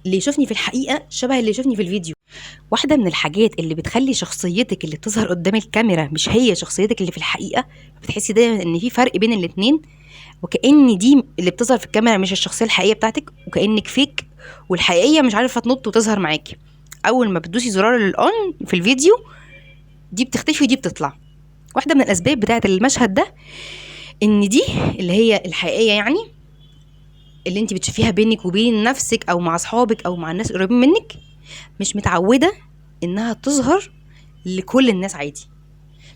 اللي يشوفني في الحقيقه شبه اللي يشوفني في الفيديو. واحده من الحاجات اللي بتخلي شخصيتك اللي بتظهر قدام الكاميرا مش هي شخصيتك اللي في الحقيقه، بتحسي دايما ان في فرق بين الاتنين، وكأن دي اللي بتظهر في الكاميرا مش الشخصيه الحقيقيه بتاعتك، وكأنك فيك والحقيقيه مش عارفه تنط وتظهر معاكي. اول ما بتدوسي زرار الاون في الفيديو دي بتختفي ودي بتطلع. واحده من الاسباب بتاعه المشهد ده ان دي اللي هي الحقيقيه، يعني اللي انت بتشوفيها بينك وبين نفسك او مع اصحابك او مع الناس القريبين منك، مش متعوده انها تظهر لكل الناس عادي،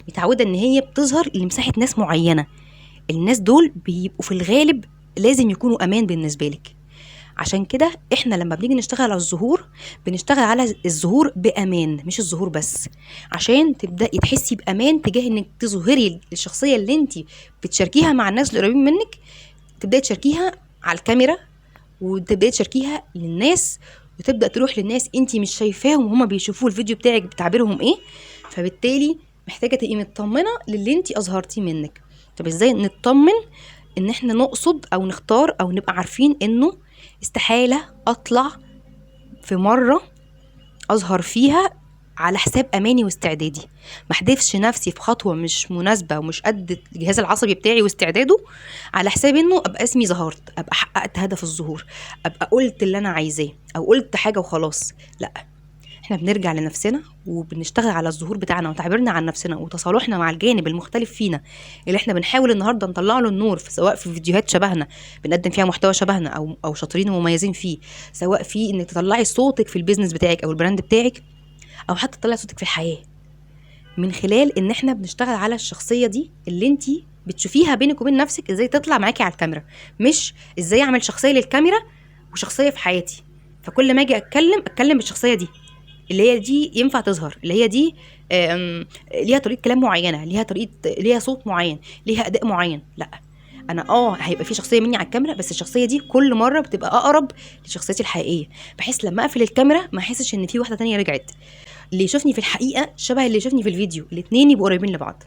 متعوده ان هي بتظهر لمساحه ناس معينه. الناس دول بيبقوا في الغالب لازم يكونوا امان بالنسبه لك. عشان كده احنا لما بنيجي نشتغل على الظهور بنشتغل على الظهور بامان، مش الظهور بس، عشان تبداي تحسي بامان تجاه انك تظهري الشخصيه اللي انت بتشاركيها مع الناس اللي قريبين منك، تبداي تشاركيها على الكاميرا وتبداي تشاركيها للناس، وتبدا تروح للناس انت مش شايفاهم وهما بيشوفوا الفيديو بتاعك بتعبيرهم ايه. فبالتالي محتاجه تبقي مطمنه للي انت اظهرتيه منك. طب ازاي نطمن؟ ان احنا نقصد او نختار او نبقى عارفين انه استحاله اطلع في مره اظهر فيها على حساب اماني واستعدادي، ما احدفش نفسي في خطوه مش مناسبه ومش قد الجهاز العصبي بتاعي واستعداده، على حساب انه ابقى اسمي ظهرت، ابقى حققت هدف الظهور، ابقى قلت اللي انا عايزاه او قلت حاجه وخلاص. لا، احنا بنرجع لنفسنا وبنشتغل على الظهور بتاعنا وتعبيرنا عن نفسنا وتصالحنا مع الجانب المختلف فينا اللي احنا بنحاول النهارده نطلع له النور، سواء في فيديوهات شبهنا بنقدم فيها محتوى شبهنا او شاطرين ومميزين فيه، سواء في انك تطلعي صوتك في البيزنس بتاعك او البراند بتاعك، او حتى تطلعي صوتك في الحياه، من خلال ان احنا بنشتغل على الشخصيه دي اللي انت بتشوفيها بينك وبين نفسك ازاي تطلع معاكي على الكاميرا، مش ازاي اعمل شخصيه للكاميرا وشخصيه في حياتي. فكل ما اجي اتكلم بالشخصيه دي اللي هي دي ينفع تظهر، اللي هي دي ليها طريقه كلام معينه، ليها صوت معين، ليها اداء معين. لا، انا هيبقى في شخصيه مني على الكاميرا، بس الشخصيه دي كل مره بتبقى اقرب لشخصيتي الحقيقيه، بحيث لما اقفل الكاميرا ما احسش ان في واحده تانية رجعت. اللي يشوفني في الحقيقه شبه اللي يشوفني في الفيديو، الاتنين يبقوا قريبين لبعض.